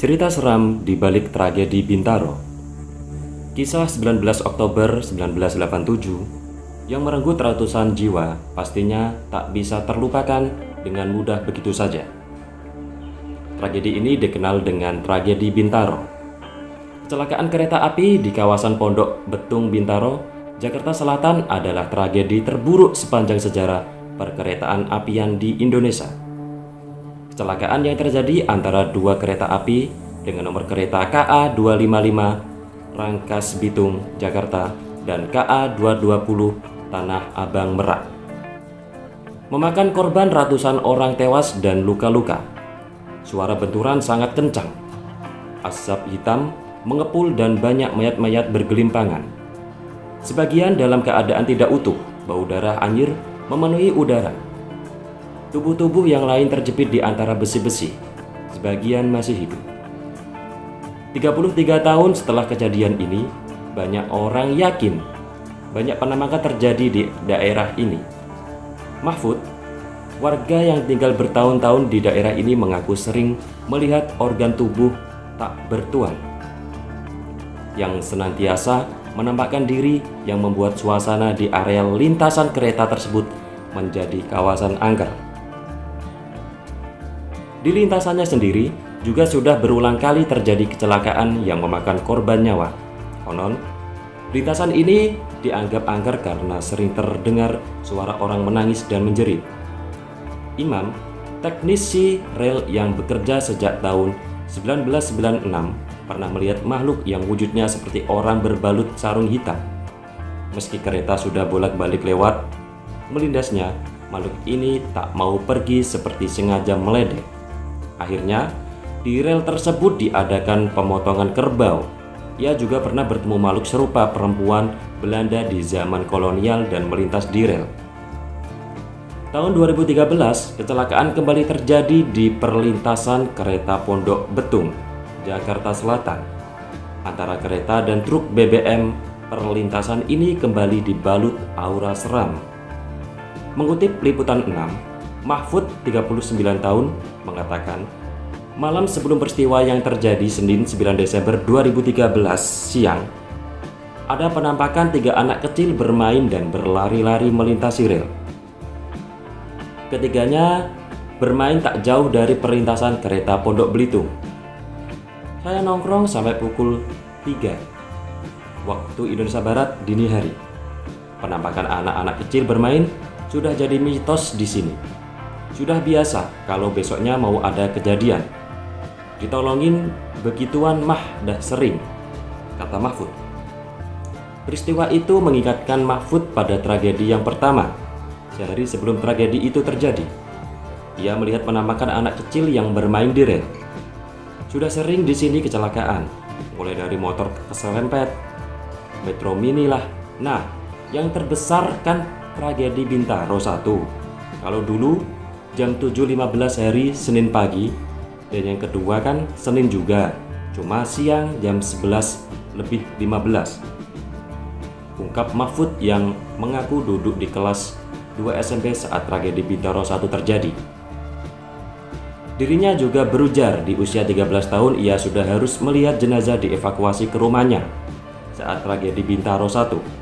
Cerita seram di balik tragedi Bintaro. Kisah 19 Oktober 1987 yang merenggut ratusan jiwa pastinya tak bisa terlupakan dengan mudah begitu saja. Tragedi ini dikenal dengan tragedi Bintaro. Kecelakaan kereta api di kawasan Pondok Betung Bintaro, Jakarta Selatan adalah tragedi terburuk sepanjang sejarah perkeretaan apian di Indonesia. Kecelakaan yang terjadi antara dua kereta api dengan nomor kereta KA 255 Rangkas Bitung, Jakarta dan KA 220 Tanah Abang Merak, memakan korban ratusan orang tewas dan luka-luka. Suara benturan sangat kencang. Asap hitam mengepul dan banyak mayat-mayat bergelimpangan. Sebagian dalam keadaan tidak utuh, bau darah anyir memenuhi udara. Tubuh-tubuh yang lain terjepit di antara besi-besi. Sebagian masih hidup. 33 tahun setelah kejadian ini, banyak orang yakin banyak penampakan terjadi di daerah ini. Mahfud, warga yang tinggal bertahun-tahun di daerah ini, mengaku sering melihat organ tubuh tak bertuan yang senantiasa menampakkan diri, yang membuat suasana di area lintasan kereta tersebut menjadi kawasan angker. Di lintasannya sendiri juga sudah berulang kali terjadi kecelakaan yang memakan korban nyawa. Konon, lintasan ini dianggap angker karena sering terdengar suara orang menangis dan menjerit. Imam, teknisi rel yang bekerja sejak tahun 1996, pernah melihat makhluk yang wujudnya seperti orang berbalut sarung hitam. Meski kereta sudah bolak-balik lewat melindasnya, makhluk ini tak mau pergi, seperti sengaja meledek. Akhirnya, di rel tersebut diadakan pemotongan kerbau. Ia juga pernah bertemu makhluk serupa perempuan Belanda di zaman kolonial dan melintas di rel. Tahun 2013, kecelakaan kembali terjadi di perlintasan kereta Pondok Betung, Jakarta Selatan. Antara kereta dan truk BBM, perlintasan ini kembali dibalut aura seram. Mengutip Liputan 6, Mahfud, 39 tahun, mengatakan, malam sebelum peristiwa yang terjadi Senin 9 Desember 2013 siang, ada penampakan 3 anak kecil bermain dan berlari-lari melintasi rel. Ketiganya bermain tak jauh dari perlintasan kereta Pondok Belitung. Saya nongkrong sampai pukul 3 waktu Indonesia Barat dini hari. Penampakan anak-anak kecil bermain sudah jadi mitos di sini. Sudah biasa kalau besoknya mau ada kejadian. Ditolongin begituan mah dah sering, kata Mahfud. Peristiwa itu mengingatkan Mahfud pada tragedi yang pertama. Sehari sebelum tragedi itu terjadi, ia melihat penampakan anak kecil yang bermain di rel. Sudah sering di sini kecelakaan, mulai dari motor keserempet, metro mini lah. Nah, yang terbesar kan tragedi Bintaro 1. Kalau dulu jam 7.15 hari Senin pagi, dan yang kedua kan Senin juga, cuma siang jam 11:15. Ungkap Mahfud yang mengaku duduk di kelas 2 SMP saat tragedi Bintaro 1 terjadi. Dirinya juga berujar di usia 13 tahun ia sudah harus melihat jenazah dievakuasi ke rumahnya saat tragedi Bintaro 1.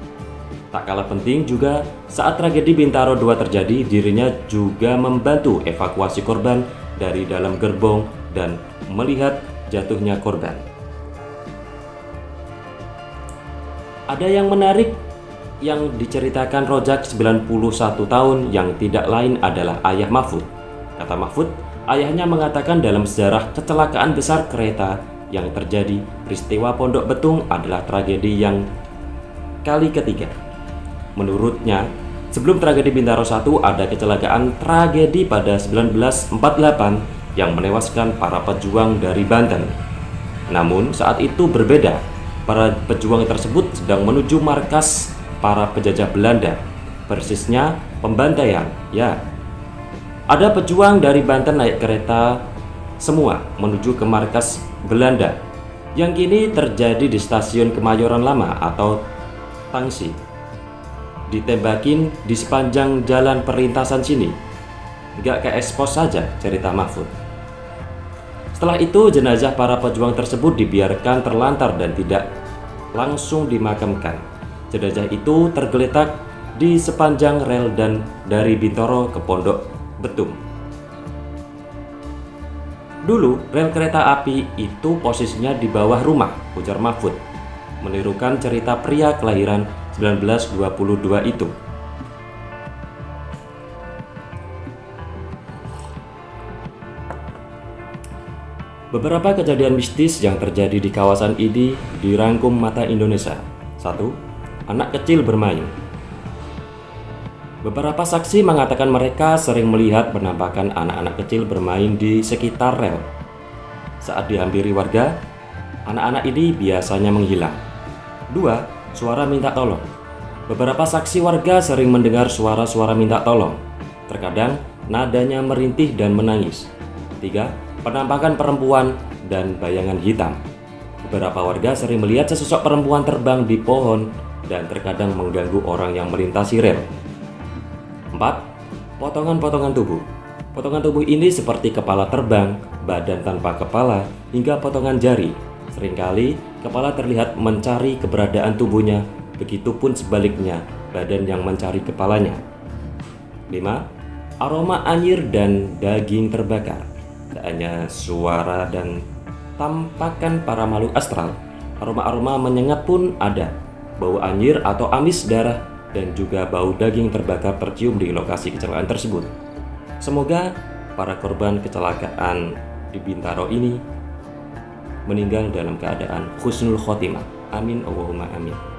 Tak kalah penting juga, saat tragedi Bintaro 2 terjadi, dirinya juga membantu evakuasi korban dari dalam gerbong dan melihat jatuhnya korban. Ada yang menarik yang diceritakan Rojak, 91 tahun, yang tidak lain adalah ayah Mahfud. Kata Mahfud, ayahnya mengatakan dalam sejarah kecelakaan besar kereta yang terjadi, peristiwa Pondok Betung adalah tragedi yang kali ketiga. Menurutnya, sebelum tragedi Bintaro 1 ada kecelakaan tragedi pada 1948 yang menewaskan para pejuang dari Banten. Namun saat itu berbeda. Para pejuang tersebut sedang menuju markas para penjajah Belanda. Persisnya pembantaian. Ya, ada pejuang dari Banten naik kereta semua menuju ke markas Belanda yang kini terjadi di stasiun Kemayoran Lama atau Tangsi. Ditembakin di sepanjang jalan perlintasan sini. Nggak ke ekspos saja, cerita Mahfud. Setelah itu, jenazah para pejuang tersebut dibiarkan terlantar dan tidak langsung dimakamkan. Jenazah itu tergeletak di sepanjang rel dan dari Bintaro ke Pondok Betung. Dulu, rel kereta api itu posisinya di bawah rumah, ujar Mahfud, menirukan cerita pria kelahiran 1922 itu. Beberapa kejadian mistis yang terjadi di kawasan ini dirangkum Mata Indonesia. 1. Anak kecil bermain. Beberapa saksi mengatakan mereka sering melihat penampakan anak-anak kecil bermain di sekitar rel. Saat dihampiri warga, anak-anak ini biasanya menghilang. 2. Suara minta tolong. Beberapa saksi warga sering mendengar suara-suara minta tolong. Terkadang nadanya merintih dan menangis. 3. Penampakan perempuan dan bayangan hitam. Beberapa warga sering melihat sesosok perempuan terbang di pohon dan terkadang mengganggu orang yang melintasi rel. 4. Potongan-potongan tubuh. Potongan tubuh ini seperti kepala terbang, badan tanpa kepala, hingga potongan jari. Seringkali kepala terlihat mencari keberadaan tubuhnya, begitupun sebaliknya, badan yang mencari kepalanya. 5. Aroma anyir dan daging terbakar. Tak hanya suara dan tampakan para makhluk astral, aroma-aroma menyengat pun ada. Bau anyir atau amis darah dan juga bau daging terbakar tercium di lokasi kecelakaan tersebut. Semoga para korban kecelakaan di Bintaro ini meninggal dalam keadaan husnul khotimah. Amin Allahumma amin.